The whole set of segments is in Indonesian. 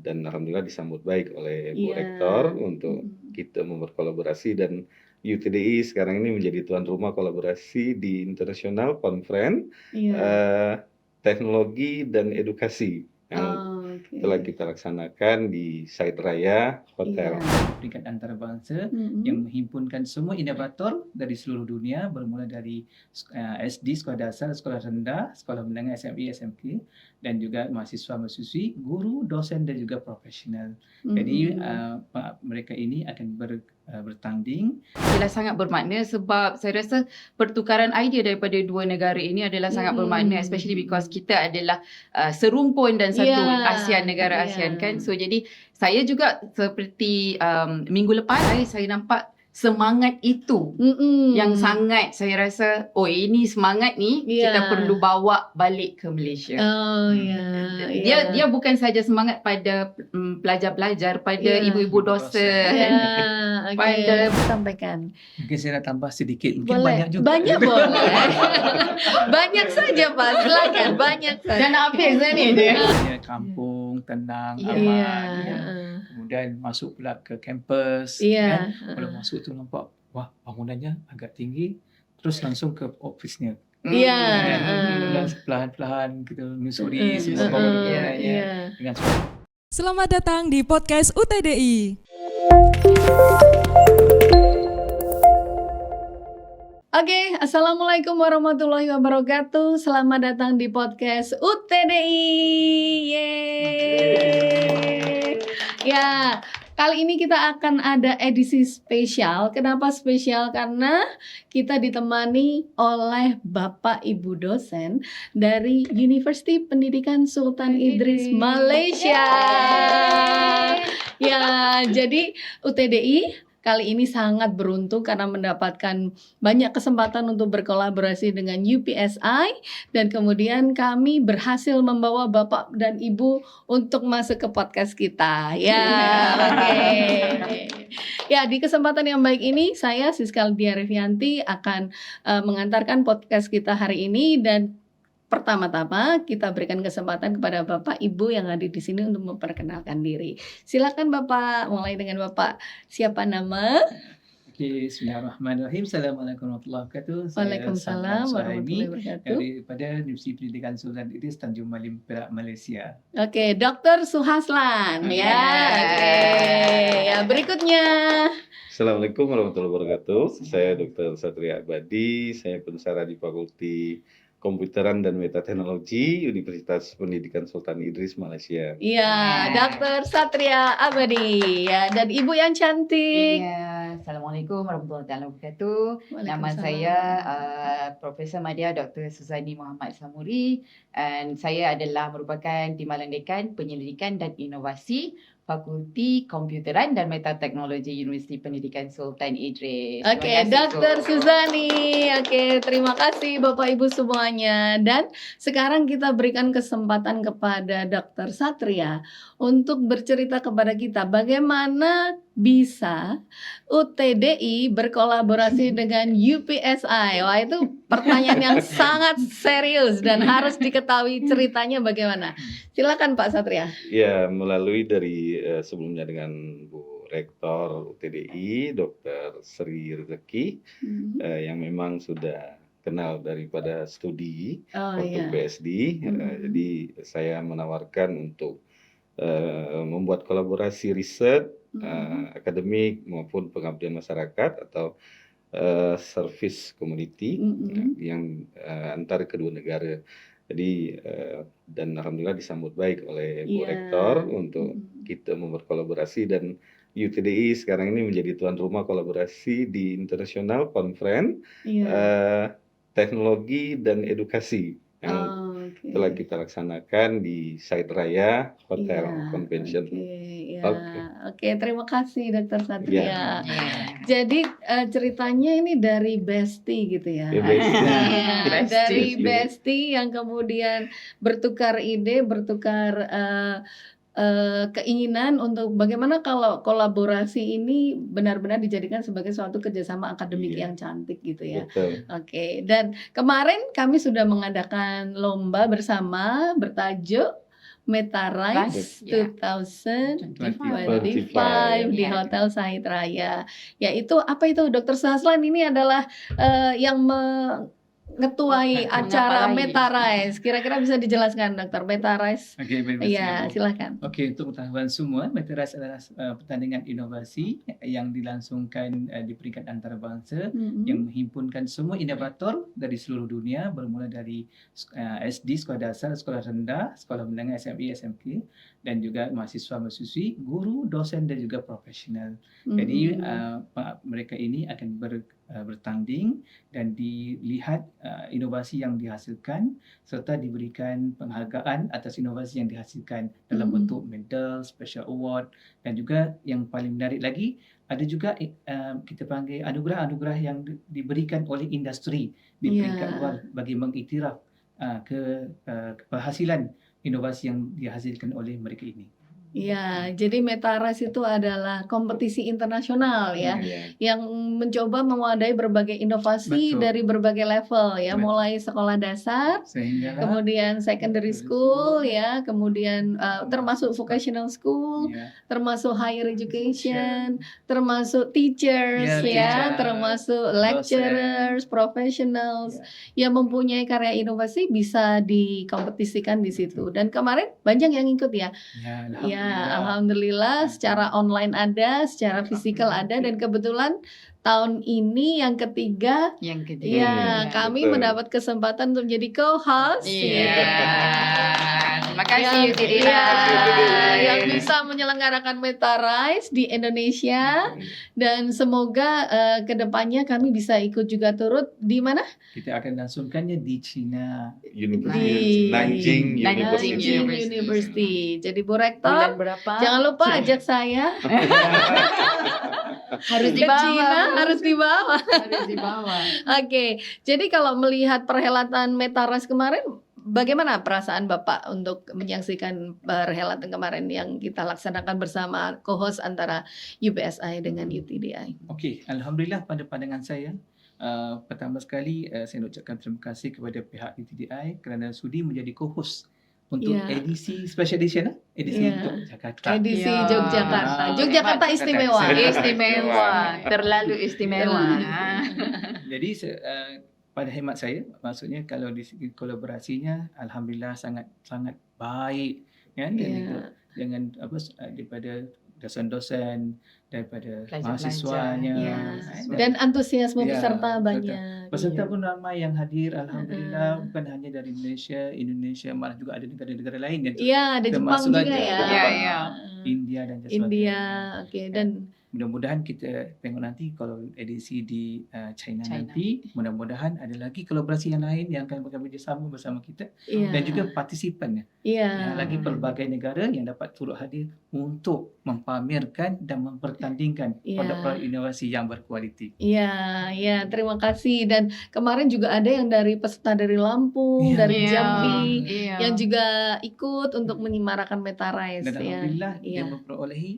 dan alhamdulillah disambut baik oleh Bu Iya. Rektor untuk kita berkolaborasi, dan UTDI sekarang ini menjadi tuan rumah kolaborasi di International Conference Teknologi dan Edukasi yang telah kita laksanakan di Site Raya Hotel. Peringkat antarabangsa yang menghimpunkan semua inovator dari seluruh dunia, bermula dari SD, sekolah dasar, sekolah rendah, sekolah menengah, SME, SMK, dan juga mahasiswa-mahasiswi, guru, dosen dan juga profesional. Jadi mereka ini akan bertanding. Adalah sangat bermakna sebab saya rasa pertukaran idea daripada dua negara ini adalah sangat bermakna, especially because kita adalah serumpun dan satu ASEAN, negara ASEAN kan. So jadi saya juga seperti minggu lepas saya nampak semangat itu yang sangat saya rasa ini semangat ni kita perlu bawa balik ke Malaysia. Dia bukan saja semangat pada pelajar-pelajar, pada ibu-ibu dosen, pada sampaikan. Mungkin saya nak tambah sedikit, mungkin Boleh. banyak juga. Banyak boleh. Banyak saja Pak, silakan banyak saja. dan habis dah ni dia. Ya, kampung, tenang, aman. Ya. Kemudian masuk pula ke kampus. Kan? Kalau masuk tu nampak, wah bangunannya agak tinggi. Terus langsung ke ofisnya. Perlahan-lahan kita menyusuri bangunannya dengan suara. Selamat datang di podcast UTDI. Oke, Assalamualaikum warahmatullahi wabarakatuh. Selamat datang di podcast UTDI. Yeay. Ya, kali ini kita akan ada edisi spesial. Kenapa spesial? Karena kita ditemani oleh Bapak Ibu dosen dari Universiti Pendidikan Sultan Idris Malaysia. Ya, jadi UTDI kali ini sangat beruntung karena mendapatkan banyak kesempatan untuk berkolaborasi dengan UPSI, dan kemudian kami berhasil membawa Bapak dan Ibu untuk masuk ke podcast kita. Ya, di kesempatan yang baik ini saya Siska Lydia Revianti akan mengantarkan podcast kita hari ini, dan pertama-tama kita berikan kesempatan kepada Bapak Ibu yang ada di sini untuk memperkenalkan diri. Silakan Bapak, mulai dengan Bapak. Siapa nama? Oke, bismillahirrahmanirrahim. Assalamualaikum warahmatullahi wabarakatuh. Waalaikumsalam warahmatullahi wabarakatuh. Daripada Universiti Pendidikan Sultan Idris Tanjung Malim, Perak, Malaysia. Oke, Dr. Suhaslan. Ya, berikutnya. Assalamualaikum warahmatullahi wabarakatuh. Saya Dr. Satria Abadi, saya pensyarah di Fakulti Komputeran dan Metateknologi Universitas Pendidikan Sultan Idris Malaysia. Iya, Dr. Satria Abadi. Ya, dan Ibu yang cantik. Ya, Assalamualaikum warahmatullahi wabarakatuh. Nama saya Profesor Madya Dr. Suzani Muhammad Samuri, dan saya adalah merupakan Timbalan Dekan Penyelidikan dan Inovasi Fakulti Komputeran dan Metateknologi Universiti Pendidikan Sultan Idris. Oke, Dr. Suzani. Oke, terima kasih Bapak Ibu semuanya. Dan sekarang kita berikan kesempatan kepada Dr. Satria untuk bercerita kepada kita bagaimana bisa UTDI berkolaborasi dengan UPSI. Wah, itu pertanyaan yang sangat serius dan harus diketahui ceritanya bagaimana. Silakan Pak Satria. Ya, melalui dari sebelumnya dengan Bu Rektor UTDI, Dr. Sri Rezeki, yang memang sudah kenal daripada studi waktu PSD. Jadi saya menawarkan untuk membuat kolaborasi riset, akademik maupun pengabdian masyarakat atau service community yang antara kedua negara. Jadi dan alhamdulillah disambut baik oleh Bu Rektor untuk kita berkolaborasi, dan UTDI sekarang ini menjadi tuan rumah kolaborasi di International Conference Teknologi dan Edukasi yang telah kita laksanakan di Site Raya Hotel Convention. Oke, terima kasih Dr. Satria. Jadi ceritanya ini dari Besti gitu ya. Dari Besti yang kemudian bertukar ide, bertukar keinginan untuk bagaimana kalau kolaborasi ini benar-benar dijadikan sebagai suatu kerjasama akademik yang cantik gitu ya. Oke, dan kemarin kami sudah mengadakan lomba bersama bertajuk Metarise Ya. 2025 di Ya. Hotel Sahid Raya. Yaitu apa itu Dr. Sahaslan, ini adalah yang mengetuai acara Mengapa Metarise. Kira-kira bisa dijelaskan Dokter Metarise? Okey, baik, Iya, Ibu. silakan. Okey, untuk pengetahuan semua, Metarise adalah pertandingan inovasi yang dilangsungkan di peringkat antarabangsa yang menghimpunkan semua inovator dari seluruh dunia, bermula dari SD, sekolah dasar, sekolah rendah, sekolah menengah, SME, SMK, dan juga mahasiswa-mahasiswi, guru, dosen dan juga profesional. Jadi mereka ini akan bertanding dan dilihat inovasi yang dihasilkan serta diberikan penghargaan atas inovasi yang dihasilkan dalam bentuk medal, special award, dan juga yang paling menarik lagi ada juga kita panggil anugerah-anugerah yang diberikan oleh industri di peringkat luar bagi mengiktiraf keberhasilan inovasi yang dihasilkan oleh mereka ini. Ya, jadi Metarise itu adalah kompetisi internasional ya, yang mencoba mewadahi berbagai inovasi Betul. dari berbagai level ya, Betul. mulai sekolah dasar, Sehingga kemudian secondary school ya, kemudian termasuk vocational school, ya, termasuk higher education, termasuk teachers ya, Ya, termasuk lecturers, professionals yang mempunyai karya inovasi bisa dikompetisikan di situ. Dan kemarin banyak yang ikut ya. ya, Alhamdulillah secara online ada, secara fisikal ada, dan kebetulan tahun ini yang ketiga Yang ketiga. ya kami betul. mendapat kesempatan untuk menjadi co-host. Iya. Terima kasih Yang, UTDI. yang bisa menyelenggarakan Metarise di Indonesia, dan semoga kedepannya kami bisa ikut juga turut di mana? kita akan langsungkannya di China. University Nanjing Nanjing University. University. Jadi Bu Bulan Rektor, berapa? jangan lupa ajak saya Harus ke dibawa. Cina, Bu. harus dibawa. Harus dibawa. Oke, jadi kalau melihat perhelatan Metarise kemarin, bagaimana perasaan Bapak untuk menyaksikan perhelatan kemarin yang kita laksanakan bersama co-host antara UPSI dengan UTDI? Okey, alhamdulillah pada pandangan saya, pertama sekali saya nak ucapkan terima kasih kepada pihak UTDI kerana sudi menjadi co-host untuk Ya. edisi special edition edisi Ya. Yogyakarta. Edisi Ya. Yogyakarta. Yogyakarta Hebat. istimewa. Istimewa. Terlalu istimewa. Jadi pada hemat saya, maksudnya kalau di segi kolaborasinya alhamdulillah sangat baik kan, Ya. dengan daripada dosen-dosen, daripada Pelajar-pelajar. mahasiswanya, Ya. kan, Dan antusiasme Ya, peserta betul. banyak. peserta pun ramai yang hadir, alhamdulillah, bukan hanya dari Indonesia, malah juga ada negara-negara lain yang Iya, ada Jepang termasuk juga lagi ya. ada Ya, ya. India dan sebagainya. India, oke. Dan Mudah-mudahan kita tengok nanti kalau edisi di China China. nanti, mudah-mudahan ada lagi kolaborasi yang lain yang akan bekerjasama bersama kita iya, dan juga partisipan iya. lagi pelbagai negara yang dapat turut hadir untuk mempamerkan dan mempertandingkan Iya. produk-produk inovasi yang berkualiti. Iya, iya, terima kasih. Dan kemarin juga ada yang dari peserta dari Lampung, Iya. dari Iya. Jambi, Iya. yang juga ikut untuk menyemarakan Metarise Dan ya. alhamdulillah Iya. dia memperolehi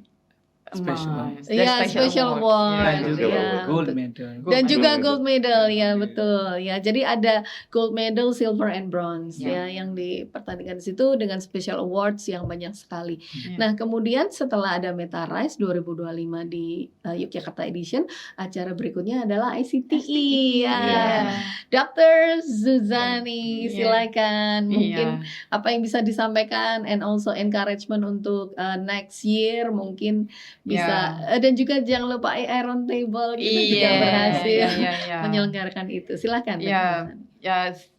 Emas. Iya, Dan special award. dan Ya, juga Iya. gold medal. Dan juga medal. gold medal ya, Iya. betul ya. Jadi ada gold medal, silver and bronze ya Ya. yang dipertandingkan di situ dengan special awards yang banyak sekali. Ya. Nah, kemudian setelah ada Metarise 2025 di Yogyakarta Edition, acara berikutnya adalah ICTE ya. Iya. Dr. Zuzani, Iya. silakan mungkin Iya. apa yang bisa disampaikan and also encouragement untuk next year mungkin bisa dan juga jangan lupa AI Roundtable kita juga Iya. berhasil Iya. menyelenggarakan itu. Silakan. Dr. Ya. Zuzani. Ya,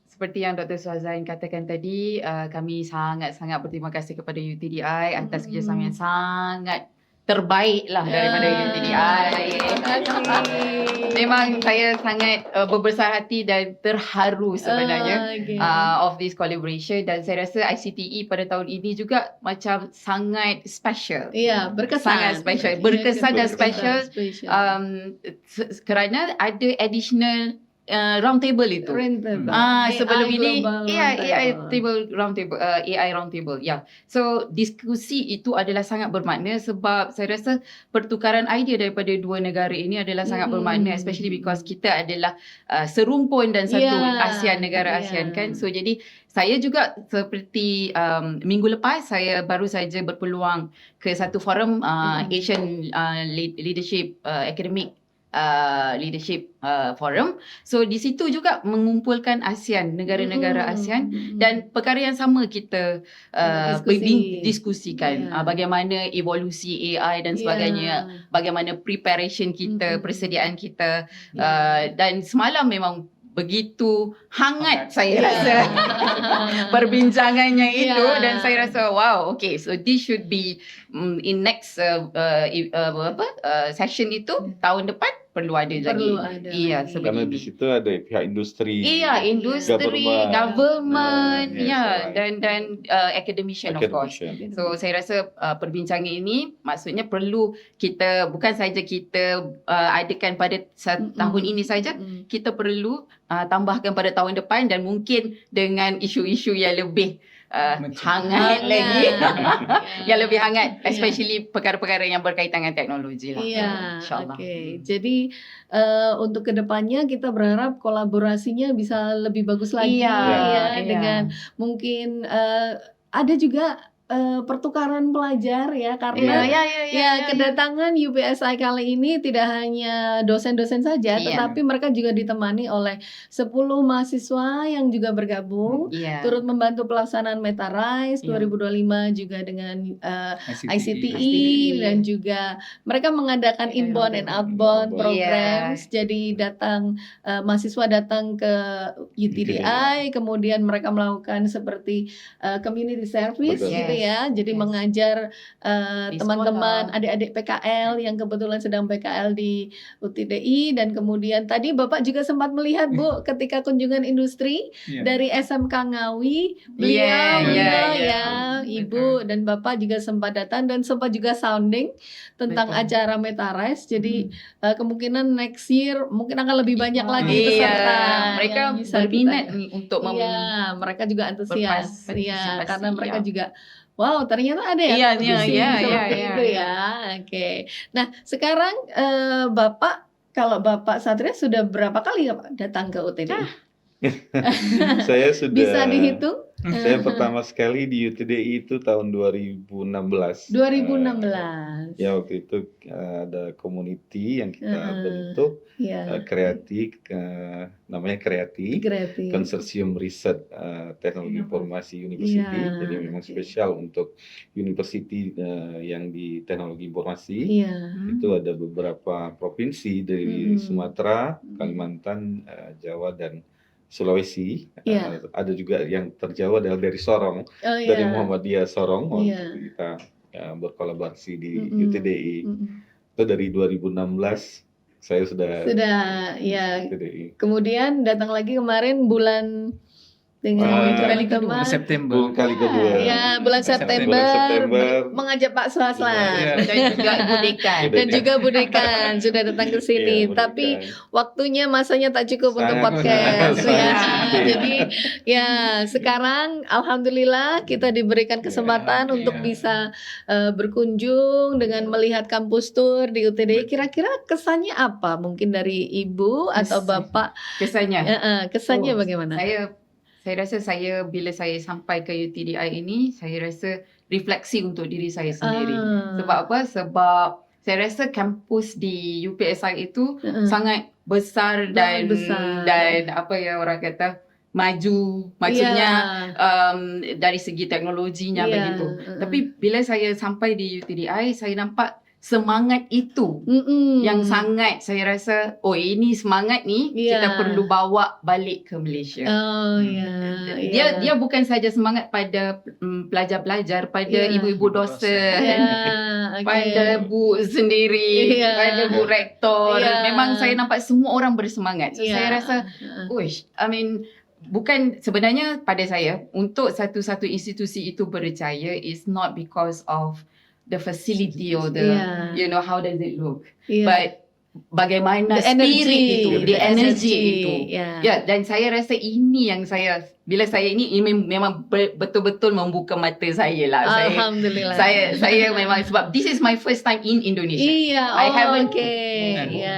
seperti yang Dr. Suhazain katakan tadi, kami sangat-sangat berterima kasih kepada UTDI atas kerjasama yang sangat terbaik lah daripada UTDI. Terima kasih. Memang saya sangat berbesar hati dan terharu sebenarnya Okay. of this collaboration, dan saya rasa ICTE pada tahun ini juga macam sangat special. Iya, berkesan. Sangat special. Berkesan dan special. Special. Kerana ada additional round table itu. Roundtable. Sebelum AI ini Global AI Roundtable. AI roundtable. Ya. So diskusi itu adalah sangat bermakna sebab saya rasa pertukaran idea daripada dua negara ini adalah sangat bermakna, especially because kita adalah serumpun dan satu ASEAN, negara ASEAN kan. So jadi saya juga seperti minggu lepas saya baru saja berpeluang ke satu forum Asian Leadership Academic Leadership Forum. So di situ juga mengumpulkan ASEAN, negara-negara ASEAN, dan perkara yang sama kita diskusikan bagaimana evolusi AI dan sebagainya, bagaimana preparation kita, persediaan kita, dan semalam memang begitu hangat saya rasa perbincangannya itu, dan saya rasa wow, okay, so this should be in next session itu tahun depan perlu ada lagi. Iya, seperti Karena di ini. situ ada pihak industri. Iya, industri, government, dan academician, of course. So saya rasa perbincangan ini maksudnya perlu kita, bukan saja kita adakan pada tahun ini saja, kita perlu tambahkan pada tahun depan, dan mungkin dengan isu-isu yang lebih hangat lagi. Yang lebih hangat, especially perkara-perkara yang berkaitan dengan teknologi lah. InsyaAllah. Okay. Jadi untuk kedepannya kita berharap kolaborasinya bisa lebih bagus lagi dengan mungkin ada juga pertukaran pelajar ya, karena kedatangan UPSI kali ini tidak hanya dosen-dosen saja, tetapi mereka juga ditemani oleh 10 mahasiswa yang juga bergabung turut membantu pelaksanaan MetaRise 2025 juga dengan ICTE, dan juga mereka mengadakan inbound and outbound programs. Jadi mahasiswa datang ke UTDI, kemudian mereka melakukan seperti community service gitu ya. Jadi mengajar teman-teman adik-adik PKL yang kebetulan sedang PKL di UTDI, dan kemudian tadi Bapak juga sempat melihat Bu ketika kunjungan industri dari SMK Ngawi, beliau Ibu dan Bapak juga sempat datang dan sempat juga sounding tentang acara MetaRise. Jadi kemungkinan next year mungkin akan lebih banyak lagi peserta. Mereka berminat untuk mereka juga antusias karena mereka juga wow, ternyata ada seperti itu ya. Oke. Nah, sekarang kalau Bapak Satria sudah berapa kali datang ke UTDI? Saya sudah. Bisa dihitung? Saya pertama sekali di UTDI itu tahun 2016. 2016. Ya, waktu itu ada community yang kita bentuk, kreatif, namanya Kreati, Konsorsium Riset Teknologi Informasi University. Jadi memang spesial untuk university yang di teknologi informasi. Itu ada beberapa provinsi dari Sumatera, Kalimantan, Jawa, dan Sulawesi. Ada juga yang terjauh dari Sorong, dari Muhammadiyah Sorong. Waktu kita berkolaborasi di UTDI. Itu dari 2016 saya sudah UTDI. Kemudian datang lagi kemarin bulan kali kedua September. Kali kedua. Ya, bulan September mengajak Pak Suhaslan dan juga Bu Dekan sudah datang ke sini. Tapi waktunya masanya tak cukup untuk podcast Jadi sekarang alhamdulillah kita diberikan kesempatan untuk bisa berkunjung dengan melihat kampus tour di UTDI. Kira-kira kesannya apa? Mungkin dari Ibu atau Bapak? Kesannya bagaimana? Saya rasa bila saya sampai ke UTDI ini, saya rasa refleksi untuk diri saya sendiri. Sebab apa? Sebab saya rasa kampus di UPSI itu sangat besar dan apa ya orang kata, maju. Maksudnya dari segi teknologinya begitu. Tapi bila saya sampai di UTDI, saya nampak semangat itu yang sangat saya rasa ini semangat ni kita perlu bawa balik ke Malaysia. Dia bukan saja semangat pada pelajar-pelajar, pada ibu-ibu dosen, pada bu sendiri, pada bu rektor. Memang saya nampak semua orang bersemangat. So, saya rasa bukan sebenarnya pada saya untuk satu-satu institusi itu berjaya is not because of the facility or the how does it look, but bagaimana The energy. spirit itu, the The energy energy. itu. Ya. Ya, dan saya rasa ini yang bila saya ini memang betul-betul membuka mata saya lah. Alhamdulillah. Saya memang, sebab this is my first time in Indonesia. Iya, I haven't- okay. Iya.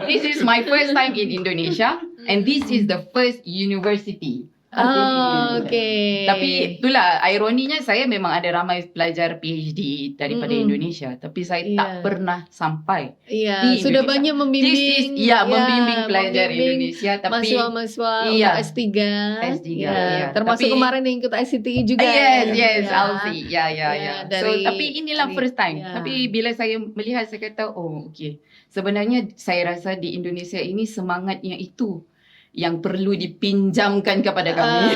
This is my first time in Indonesia and this is the first university. Oh, oke. Tapi itulah ironinya, saya memang ada ramai pelajar PhD daripada Indonesia, tapi saya tak Iya. pernah sampai. Iya, di sudah Indonesia. banyak membimbing. Membimbing pelajar Indonesia, tapi mahasiswa Iya. untuk S3. S3, Ya, iya. termasuk Tapi- kemarin yang ikut ICTI juga. yes, Ya. Alfie. Ya. Ya, So, dari- tapi inilah first time. ya. Tapi bila saya melihat, saya kata, oh, okay. Sebenarnya saya rasa di Indonesia ini semangatnya itu yang perlu dipinjamkan kepada kami.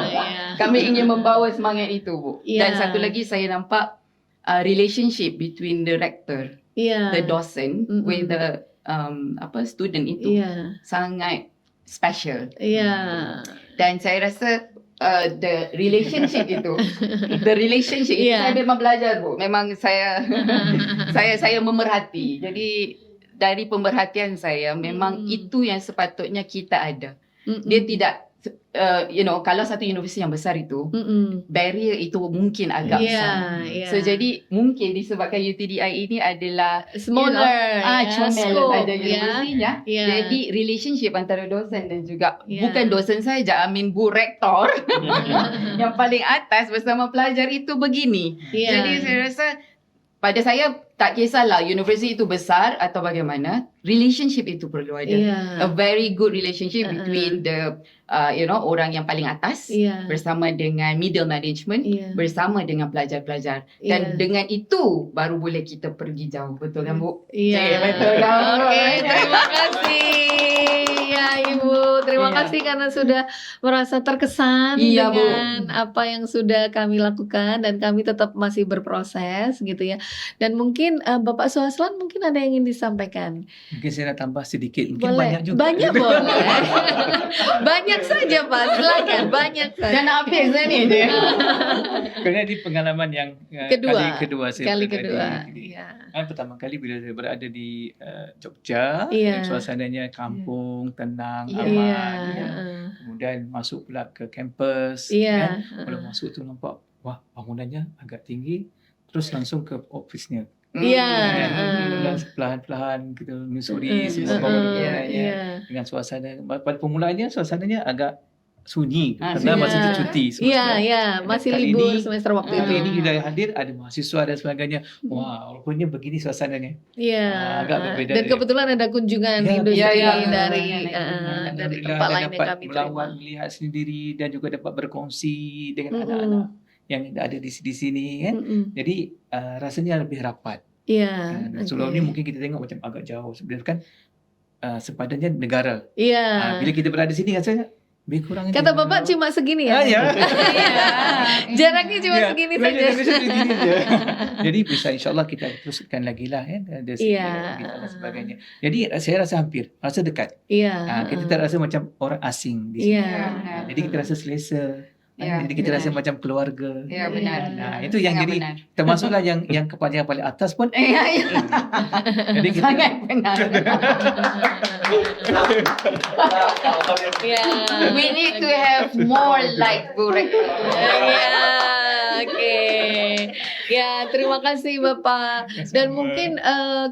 Ya. Kami ingin membawa semangat itu, Bu. Ya. Dan satu lagi saya nampak relationship between the rector, Iya. the docent with the student itu Iya. sangat special. Iya. Dan saya rasa the relationship itu, Yeah. saya memang belajar, Bu. Memang saya saya memerhati. Jadi dari pemerhatian saya, memang itu yang sepatutnya kita ada. Dia tidak, kalau satu universiti yang besar itu, barrier itu mungkin agak besar. Iya. So jadi mungkin disebabkan UTDI ini adalah smaller, comel scope, saja universitinya. Ya. Jadi relationship antara dosen dan juga Ya. bukan dosen saja, Bu Rektor yang paling atas bersama pelajar itu begini. Ya. Jadi saya rasa pada saya tak kisahlah universiti itu besar atau bagaimana, relationship itu perlu ada. Iya. A very good relationship between the orang yang paling atas Iya. bersama dengan middle management, Iya. bersama dengan pelajar-pelajar, dan Iya. dengan itu baru boleh kita pergi jauh, betul kan, Bu? Iya. Betul kan? Oke, terima kasih ya Ibu. Terima Iya. kasih karena sudah merasa terkesan Iya, Bu. dengan apa yang sudah kami lakukan, dan kami tetap masih berproses gitu ya. Dan mungkin Bapak Suhaslan mungkin ada yang ingin disampaikan. Mungkin saya nak tambah sedikit, mungkin Boleh. banyak juga. Banyak boleh. Banyak saja Pak, silakan banyak saja. Dan habis dah ni dia. Kerana di pengalaman yang Kedua. kali kedua saya Kali berada kedua. di- Iya. Pertama kali bila saya berada di Jogja, Iya. suasananya kampung, tenang, Iya. aman. Iya. Kemudian masuk pula ke kampus. Iya. Kalau masuk tu nampak, wah bangunannya agak tinggi. Terus langsung ke ofisnya. Iya. Dan perlahan-lahan kita menyusuri Iya. dengan suasana. Pada permulaannya suasananya agak sunyi Ah, kerana sunyi. masih cuti Iya, semester. iya, masih Kali libur ini- semester waktu Kali itu. ini kita hadir, ada mahasiswa dan sebagainya. Wah, rupanya begini suasananya. Iya. agak berbeda Dan dari- kebetulan ada kunjungan Ya, industri iya, iya, dari iya, dari Alhamdulillah, tempat dan lain yang dapat kami melawan, terima. melihat sendiri dan juga dapat berkongsi dengan Mm-mm. anak-anak yang ada di sini kan. Mm-mm. Jadi rasanya lebih rapat. Iya. Dan sebelum oke. ni mungkin kita tengok macam agak jauh sebenarnya kan sempadannya negara. Iya. Bila kita berada di sini rasanya lebih kurang aja. Kata Bapak cuma segini ya? ya. Jaraknya cuma Ya, segini banyak saja. Indonesia segini je. Jadi bisa insyaAllah kita teruskan lagi lah ya. Ada Iya. dan sebagainya. Jadi saya rasa hampir, rasa dekat. Iya. Kita tak rasa macam orang asing di sini. Iya. Jadi kita rasa selesa. Ya, Jadi kita benar. rasa macam keluarga. Ya, benar. Nah, itu yang Sangat jadi benar. termasuklah yang kepala yang paling atas pun. Ya, ya. Jadi kita Sangat benar. Iya. We need to have more like Bu Rektor. Ya, oke. Ya, terima kasih Bapak. Dan mungkin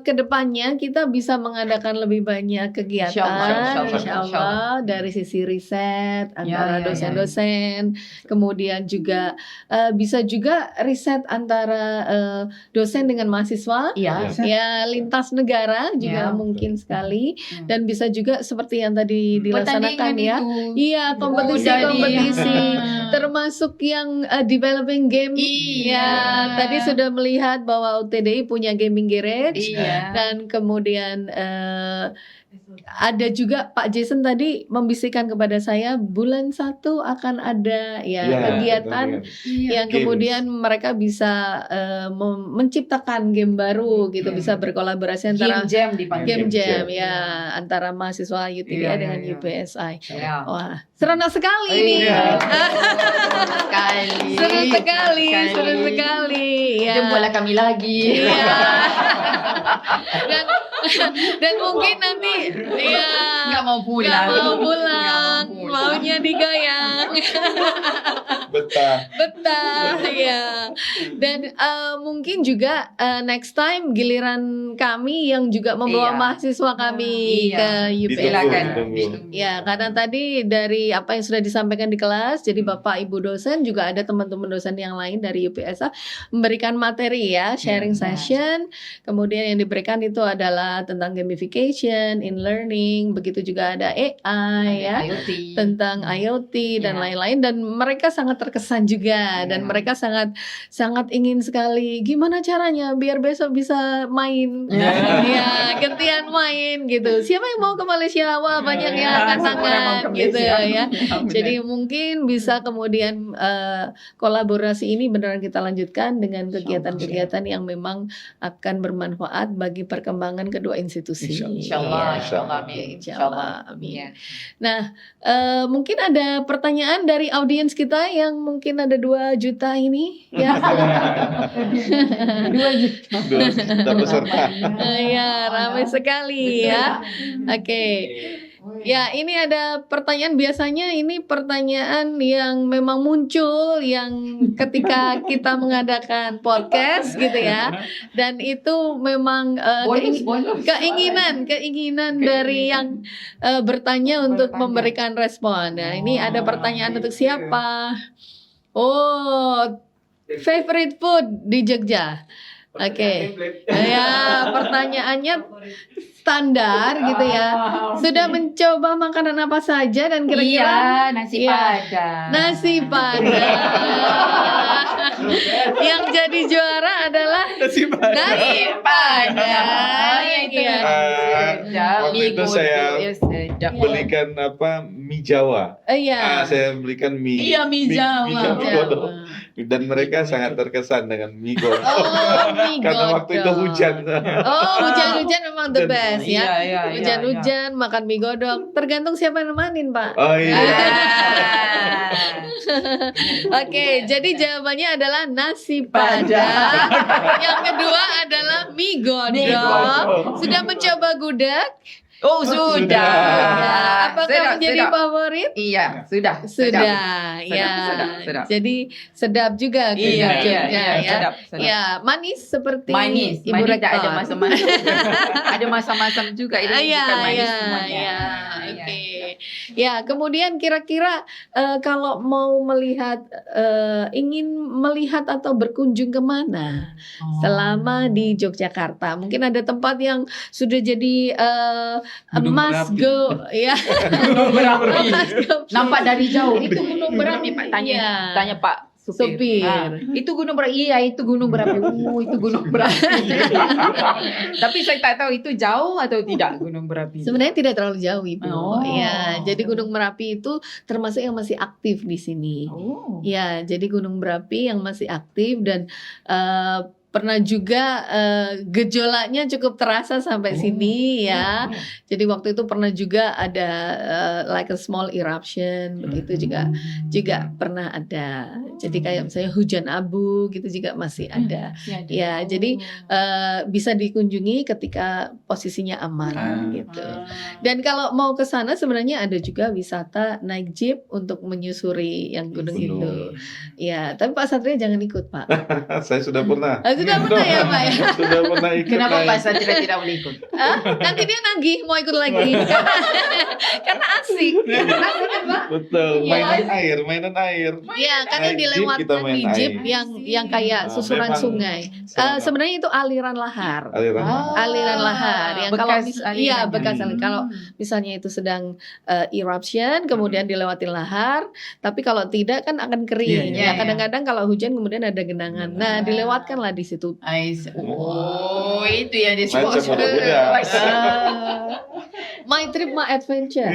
ke depannya kita bisa mengadakan lebih banyak kegiatan, Insyaallah, insya Allah, dari sisi riset antara Ya, ya, dosen-dosen, kemudian juga bisa juga riset antara dosen dengan mahasiswa. Iya. Ya, lintas negara juga Ya. mungkin sekali, dan bisa juga seperti yang tadi dilaksanakan Pertandingan ya. itu. Iya, kompetisi-kompetisi Jadi, termasuk yang developing game. Iya. Ya, tadi sudah melihat bahwa UTDI punya gaming garage, Iya. dan kemudian ada juga Pak Jason tadi membisikkan kepada saya bulan 1 akan ada ya kegiatan yang Games. kemudian mereka bisa menciptakan game baru gitu, bisa berkolaborasi antara Game jam dipanggil. game Game jam jam. ya, antara mahasiswa UTDI Iya, dengan iya. UPSI. Ya. Wah, seronok sekali ini. Iya. Sekali. Seru sekali, seru sekali. Ya. Jemputlah kami lagi. Iya. dan dan mungkin nanti ya Nggak mau nggak pulang. mau pulang, Nggak mau pulang. maunya digoyang. Betah. Betah ya. Dan mungkin juga next time giliran kami yang juga membawa Iya. mahasiswa kami Iya. ke UPS. Silakan. Ditunggu. Ya, karena tadi dari apa yang sudah disampaikan di kelas, jadi Bapak Ibu dosen juga ada teman-teman dosen yang lain dari UPSA memberikan materi ya, sharing Ya. session. Kemudian yang diberikan itu adalah tentang gamification, in learning, begitu juga ada AI ya, IoT. tentang IoT dan Ya. lain-lain, dan mereka sangat terkesan juga dan Ya. mereka sangat ingin sekali gimana caranya biar besok bisa main. Ya. Ya, gantian main gitu. Siapa yang mau ke Malaysia? Wah, banyak yang angkat Semua orang mau tangan ke gitu Malaysia. ya. Benar. Jadi mungkin bisa kemudian kolaborasi ini beneran kita lanjutkan dengan kegiatan-kegiatan yang memang akan bermanfaat bagi perkembangan kedua institusi. Insyaallah, Ya. insyaallah, Oke, amin. insyaallah, amin. Ya. Nah, mungkin ada pertanyaan dari audiens kita yang mungkin ada 2 juta ini ya. 2 juta. 2 juta peserta. Ya, ramai sekali ya. Oke. Ya, ini ada pertanyaan, biasanya ini pertanyaan yang memang muncul yang ketika kita mengadakan podcast gitu ya. Dan itu memang Bonus. keinginan dari yang bertanya untuk memberikan respon. Nah, ini ada pertanyaan untuk siapa? Oh, favorite food di Jogja. Oke. Ya, pertanyaannya standar gitu ya. Sudah mencoba makanan apa saja dan kira-kira Iya, nasi Iya. padang. nasi padang. Yang jadi juara adalah nasi padang. Ya, itu Iya. Waktu itu saya sedap. belikan mie Jawa. Iya. Saya belikan mie. Iya, mie Jawa. Mie godong. Dan mereka sangat terkesan dengan mie godong. Oh, mie Karena waktu itu godong. hujan. Oh, hujan-hujan memang the Dan- best ya. Iya, Hujan-hujan makan mie godong. Tergantung siapa yang nemanin, Pak. Oh iya. Oke, jadi jawabannya adalah nasi padang. Yang kedua adalah mie godong. Sudah mencoba gudeg? Oh, sudah. Apakah Sedap, menjadi sedap. favorit? Iya, sudah. Sudah, ya. sedap. Jadi sedap juga Iya, gudeg iya, Jogja, iya, ya. sedap, sedap. Ya, manis seperti Manis, Ibu manis Rektor. tak ada masam-masam. Ada masam-masam juga. Itu Iya, bukan manis iya, semuanya. iya. Iya. Oke. Ya, kemudian kira-kira kalau mau melihat, ingin melihat atau berkunjung kemana Oh. selama di Yogyakarta? Mungkin ada tempat yang sudah jadi Gunung must berapi. go, ya. Gunung berapi. Must go. Nampak dari jauh itu gunung berapi, Pak. Iya. Tanya Pak supir. Supir. Itu gunung berapi. Iya, itu gunung berapi. Itu gunung berapi. Tapi saya tak tahu itu jauh atau tidak gunung berapi. Sebenarnya tidak terlalu jauh, Ibu. Oh. Ya, jadi Gunung Merapi itu termasuk yang masih aktif di sini. Oh. Ya, jadi Gunung Merapi yang masih aktif dan pernah juga gejolaknya cukup terasa sampai sini ya. Jadi waktu itu pernah juga ada like a small eruption, begitu juga pernah ada. Jadi kayak misalnya hujan abu gitu juga masih ada. Ya, jadi bisa dikunjungi ketika posisinya aman gitu. Dan kalau mau ke sana sebenarnya ada juga wisata naik jeep untuk menyusuri yang gunung itu. Ya, tapi Pak Satria jangan ikut, Pak. Saya sudah pernah. Sudah pernah ya, Pak ya? Sudah pernah ikut. Kenapa naik. Pak Satria tidak boleh ikut? Nanti dia nagih mau ikut lagi. Karena asik. Asik kan, Pak? Betul, Iya. mainan air. Ya, karena Naik jeep, dilewatkan kita main di jeep air. yang kayak susuran memang sungai. sangat- Sebenarnya itu aliran lahar. aliran. Aliran lahar yang kalau iya alirannya. bekas aliran. Kalau misalnya itu sedang eruption kemudian dilewatin lahar, tapi kalau tidak kan akan kering. Iya, Ya kadang-kadang kalau hujan kemudian ada genangan. Nah, dilewatkanlah di situ. Oh, itu yang disebut. Macam muda-muda. My trip, my adventure.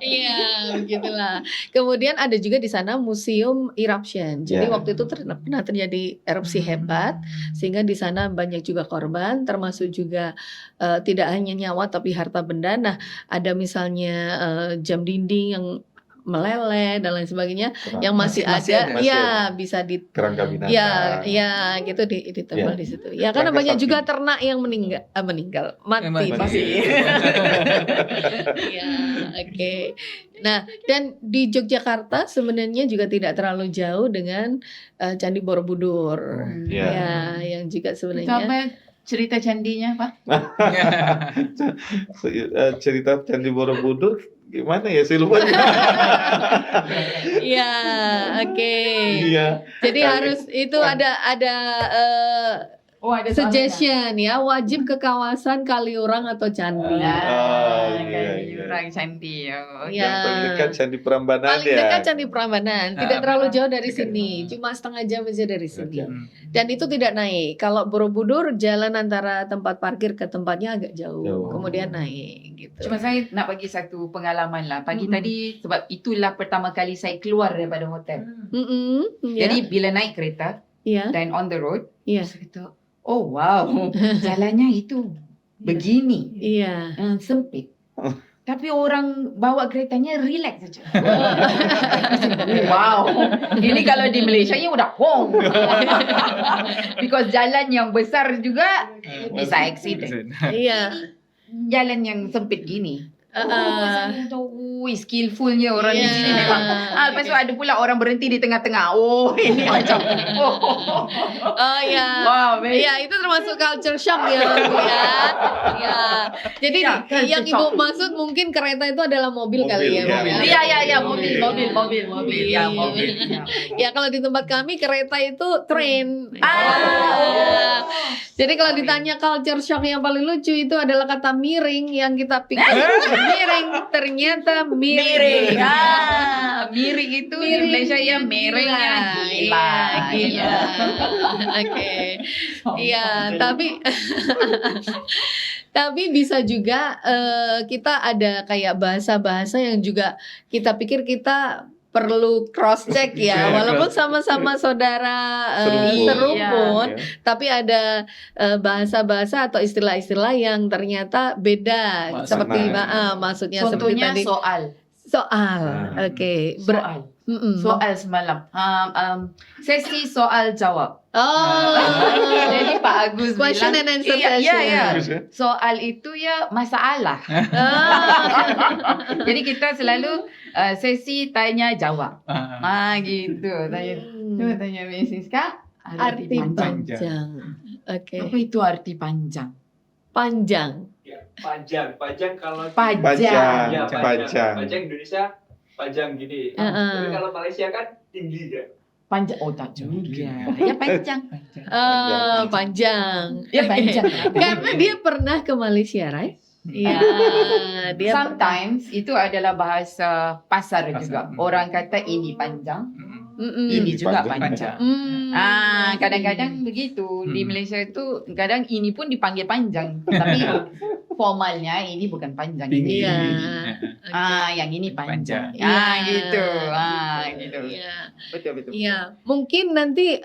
Iya, begitulah. Kemudian ada juga di sana museum eruption. Jadi Ya. waktu itu pernah terjadi erupsi hebat sehingga di sana banyak juga korban, termasuk juga tidak hanya nyawa tapi harta benda. Nah, ada misalnya jam dinding yang meleleh dan lain sebagainya Kerang- yang masih Masih ada, ada. Masih ya ada. bisa di kerangka binatang. ya gitu ditempel Ya. di situ. Ya karena Kerangka banyak sapi. juga ternak yang meninggal, mati. Mati. Ya, oke. Nah, dan di Yogyakarta sebenarnya juga tidak terlalu jauh dengan Candi Borobudur. Ya. Ya, yang juga Itu sebenarnya apa cerita candinya, Pak? Cerita Candi Borobudur gimana ya, saya lupa. ya, oke. Iya. Jadi harus itu ada Oh, ada suggestion ya, wajib ke kawasan Kaliurang atau Candi. Oh, Nah, iya, kan iya. orang candi. Oh, Ya. Yang paling dekat Candi Prambanan Paling ya. dekat Candi Prambanan, tidak Ah, terlalu jauh dari dekat. sini, cuma setengah jam aja dari sini. jam. Dan itu tidak naik. Kalau Borobudur jalan antara tempat parkir ke tempatnya agak jauh, Jauh. kemudian naik gitu. Cuma saya nak bagi satu pengalaman lah. Pagi Mm-mm. tadi sebab itulah pertama kali saya keluar daripada hotel. Ya, Jadi bila naik kereta ya, dan on the road, ya, saya kata, oh wow, jalannya itu begini, iya. sempit. Tapi orang bawa keretanya relax saja. Wow, ini kalau di Malaysia ya udah hong. Because jalan yang besar juga bisa accident. Iya. Jalan yang sempit gini. Uh-uh. Skillfulnya orang di sini Iya. memang. Lepas tu ada pula orang berhenti di tengah-tengah. Oh, ini macam. Oh ya. Wow, very Iya, itu termasuk culture shock ya, Bu, ya. Ya. Jadi Ya, culture yang Ibu shock. maksud mungkin kereta itu adalah mobil kali ya, Bu, Mobil, ya. Iya, mobil. Ya, mobil. Ya kalau di tempat kami kereta itu train. Ah. Ya. Jadi kalau ditanya culture shock yang paling lucu itu adalah kata miring yang kita pikir miring ternyata miring. Miring itu di Miring. Malaysia ya miringnya gila. Gila. Oke. Iya, tapi bisa juga kita ada kayak bahasa-bahasa yang juga kita pikir kita perlu cross check ya, Iya, walaupun cross- sama-sama saudara Serumpun. serumpun, Ya. tapi ada bahasa-bahasa atau istilah-istilah yang ternyata beda Maksudnya. seperti maksudnya seperti Contohnya tadi soal. Ah. Oke. Soal semalam. Sesi soal jawab. Oh. Jadi Pak Agus Question bilang, and answer iya, session. iya. Terus ya? Soal itu ya masalah. Ah. Jadi kita selalu sesi tanya jawab. Gitu. Coba tanya Miss Siska. Arti panjang. panjang. Oke. Apa itu arti panjang? Panjang. Panjang kalau Pajang. ya, Panjang. Panjang Indonesia panjang gini. Heeh. Tapi kalau Malaysia kan tinggi ya. Panjang. Oh tak juga. Ya panjang. Panjang. Ya panjang. Karena dia pernah ke Malaysia, right? Iya. Dia Sometimes itu adalah bahasa pasar Pasar. juga. Orang kata ini panjang. Mm-mm. Ini juga Panjang. panjang. Kadang-kadang begitu. Di Malaysia itu kadang ini pun dipanggil panjang. Tapi formalnya ini bukan panjang. Tinggi. Ini. Oke. Yang ini panjang. Iya. Gitu. Gitu. Iya. Betul. Iya, mungkin nanti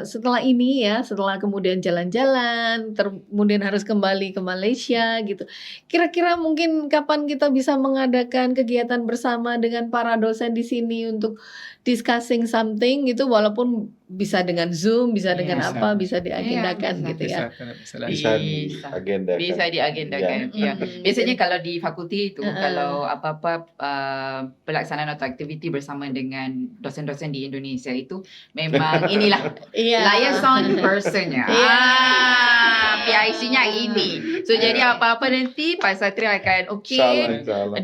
setelah ini ya, setelah kemudian jalan-jalan, kemudian harus kembali ke Malaysia gitu. Kira-kira mungkin kapan kita bisa mengadakan kegiatan bersama dengan para dosen di sini untuk discussing something gitu, walaupun bisa dengan Zoom, bisa dengan Bisa. apa, bisa diagendakan Iya, gitu ya. Bisa Bisa. diagendakan. Bisa diagendakan. Ya. Mm-mm. Biasanya kalau di fakulti itu, Uh-uh. kalau apa-apa pelaksanaan atau aktiviti bersama dengan dosen-dosen di Indonesia itu memang inilah Iya. liaison personnya. Iya. PIC-nya ini. So jadi apa-apa nanti Pak Satria akan okey. Salah.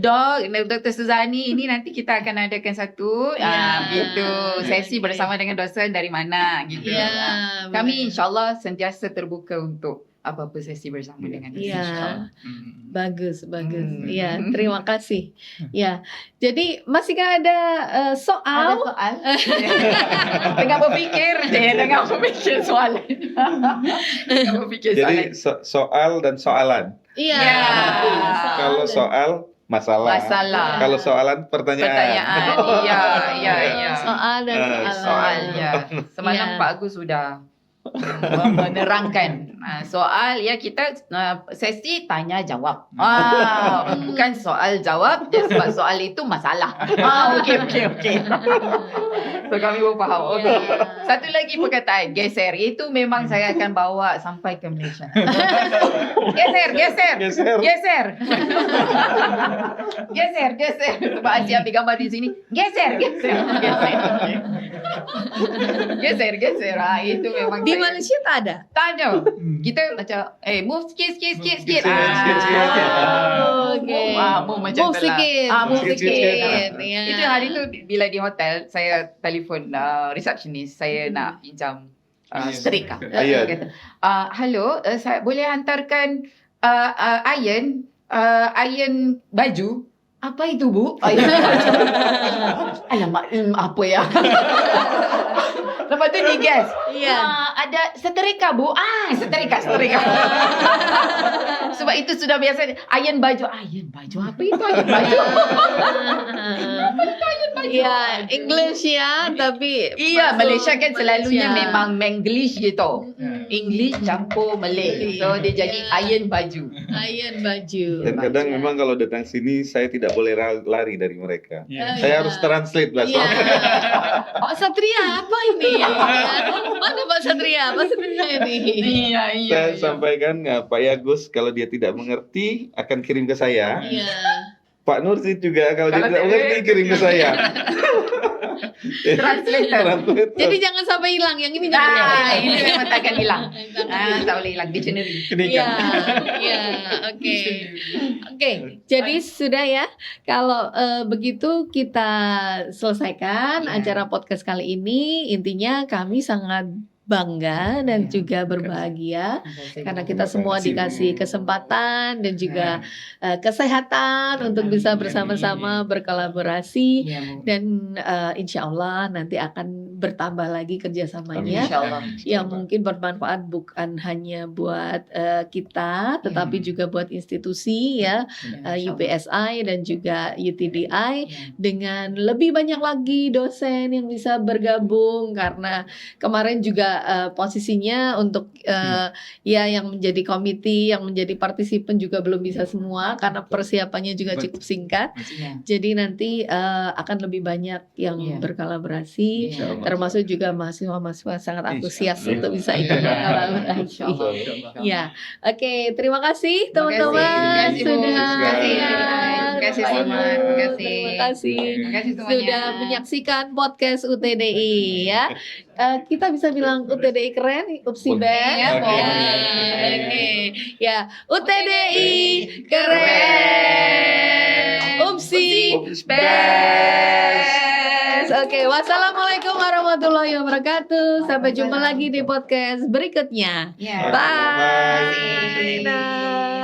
Dr. Suzani ini nanti kita akan adakan satu Ya. gitu sesi Oke. bersama dengan dosen dari mana gitu. Iya. Kami insyaAllah sentiasa terbuka untuk apa-apa sesi bersama dengan dosen. Iya. insyaAllah. Bagus. Hmm. Ya, terima kasih. Ya, jadi masihkah ada soal? Ada soal? Tengah berfikir soalan. Tengah berfikir Jadi soalan. soal dan soalan. Iya. Ya. Kalau dan- soal masalah. Masalah. Kalau soalan pertanyaan. Pertanyaan. Iya. Soal dan Eh, soalan. Soal ya. Semalam Iya. Pak Agus sudah menerangkan soal ya kita sesi tanya jawab. Bukan soal jawab sebab soal itu masalah. Okey. So kami pun faham. Okey. Satu lagi perkataan geser itu memang saya akan bawa sampai ke Malaysia. Geser. Sebab Asia ambil gambar di sini. Geser. Geser. Itu memang Di saya- Malaysia tak ada. tak ada. Kita macam move sikit. Sikit. Okey. Move macam Move tu lah. sikit. Move sikit. sikit. Ya. Itu hari tu bila di hotel saya telefon receptionist, saya nak pinjam setrika. Iron. Dia kata, hello, saya boleh hantarkan iron baju. Apa itu, Bu? Iron baju. Alamak, apa ya? Lepas tu dia guess. Ya. Ada setrika, Bu. Setrika. Sebab itu sudah biasa. Iron baju. Apa itu iron baju? Ya, English ya, tapi Iya, masuk Malaysia kan selalunya Malaysia. memang Menglish gitu. English campur Malay. So dia jadi iron baju. Iron baju. Dan kadang memang kalau datang sini saya tidak boleh lari dari mereka. Saya harus translate bahasa. Iya. Pak Satria, apa ini? Mana Pak Satria? Pak Satria ini. Iya. Saya sampaikan Pak Yagus kalau dia tidak mengerti akan kirim ke saya. Iya. Pak Nursid juga kalau dia Kalau tidak dia- mengerti kirim ke saya. Translator. Translator. Jadi jangan sampai hilang, yang ini jangan sampai Ini hilang. memang takkan hilang. Tak boleh hilang. Dictionary. Iya, oke. Oke, jadi sudah ya. Kalau begitu kita selesaikan Iya. acara podcast kali ini. Intinya kami sangat bangga dan Iya, juga berbahagia karena kita semua dikasih kesempatan dan juga kesehatan untuk bisa bersama-sama berkolaborasi. Iya, Bu. Dan insya Allah nanti akan bertambah lagi kerjasamanya InsyaAllah. yang mungkin bermanfaat bukan hanya buat kita tetapi juga buat institusi ya, UPSI dan juga UTDI, dengan lebih banyak lagi dosen yang bisa bergabung karena kemarin juga posisinya untuk ya yang menjadi komite, yang menjadi partisipan juga belum bisa semua karena persiapannya juga cukup singkat. Iya. Jadi nanti akan lebih banyak yang Iya. berkolaborasi, Iya. termasuk juga mahasiswa-mahasiswa sangat antusias Insyaallah. untuk bisa ikut berkolaborasi. Insyaallah. Ya, oke, terima kasih Terima teman-teman kasih, Bu. sudah Terima kasih. ya. Terima kasih Bapak semua. Ibu, Terima kasih. Terima kasih Terima kasih semuanya. sudah menyaksikan podcast UTDI ya. Kita bisa bilang UTDI keren, Upsi Boleh. Band. Ya, Ya, boleh. oke. Ya, UTDI keren. Upsi Best. Oke, wassalamualaikum warahmatullahi wabarakatuh. Sampai jumpa lagi di podcast berikutnya. Ya. Bye. Bye. Dah.